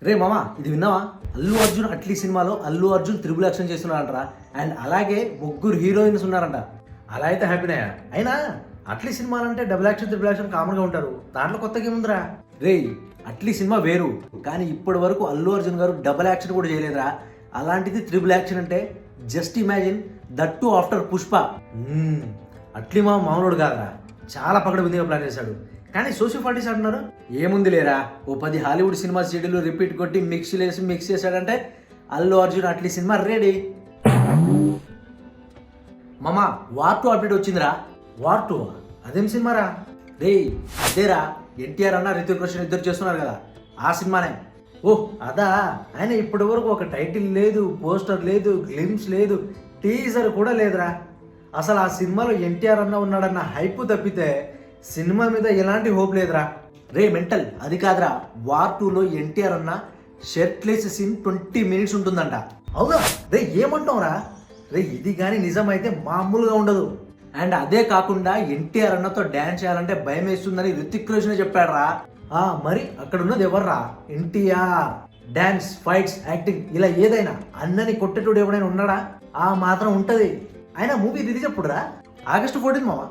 రే మామా ఇది విన్నావా? అల్లు అర్జున్ అట్లీ సినిమాలో అల్లు అర్జున్ త్రిబుల్ యాక్షన్ చేస్తున్నారంటరా. అండ్ అలాగే ముగ్గురు హీరోయిన్స్ ఉన్నారంట. అలా అయితే హ్యాపీనే. అయినా అట్లీ సినిమాలంటే డబుల్ యాక్షన్ త్రిబుల్ యాక్షన్ కామన్గా ఉంటారు, దాంట్లో కొత్తగా ఏముందిరా? రే అట్లీ సినిమా వేరు, కానీ ఇప్పటి వరకు అల్లు అర్జున్ గారు డబుల్ యాక్షన్ కూడా చేయలేదురా. అలాంటిది త్రిబుల్ యాక్షన్ అంటే just imagine, that to after Pushpa. Atlee మా మామూలుడు కాదురా, చాలా పకడబందీగా ప్లాన్ చేశాడు. కానీ సోషల్ పార్టీస్ అంటున్నారు ఏముంది లేరా, ఓ 10 హాలీవుడ్ సినిమా సీడీలు రిపీట్ కొట్టి మిక్స్ చేశాడంటే అల్లు అర్జున్ అట్లీ సినిమా రెడీ. మామా వార్ 2 అప్డేట్ వచ్చిందిరా. వార్ 2 అదేం సినిమారా? రే అదేరా, ఎన్టీఆర్ అన్న రితిక్ రోషన్ ఇద్దరు చేస్తున్నారు కదా, ఆ సినిమానే. ఓహ్ అదా. ఆయన ఇప్పటి వరకు ఒక టైటిల్ లేదు, పోస్టర్ లేదు, గ్లిమ్స్ లేదు, టీజర్ కూడా లేదురా. అసలు ఆ సినిమాలో ఎన్టీఆర్ అన్న ఉన్నాడన్న హైప్ తప్పితే సినిమా మీద ఎలాంటి హోప్ లేదురా. రే మెంటల్ అది కాదురా, వార్ 2లో ఎన్టీఆర్ అన్న షర్ట్లెస్ సీన్ 20 మినిట్స్ ఉంటుందంట. అవునా రే, ఏమంటావురా? రే ఇది కానీ నిజమైతే మామూలుగా ఉండదు. అండ్ అదే కాకుండా ఎన్టీఆర్ అన్నతో డ్యాన్స్ చేయాలంటే భయం వేస్తుందని రితిక్ రోషన్ చెప్పాడురా. మరి అక్కడ ఉన్నది ఎవర్రా? ఎన్టీఆర్. డ్యాన్స్, ఫైట్స్, యాక్టింగ్ ఇలా ఏదైనా అన్నని కొట్టేటోడు ఎవడైనా ఉన్నాడా? ఆ మాత్రం ఉంటది. ఆయన మూవీ రిలీజ్ ఎప్పుడురా? ఆగస్టు 14 మావా.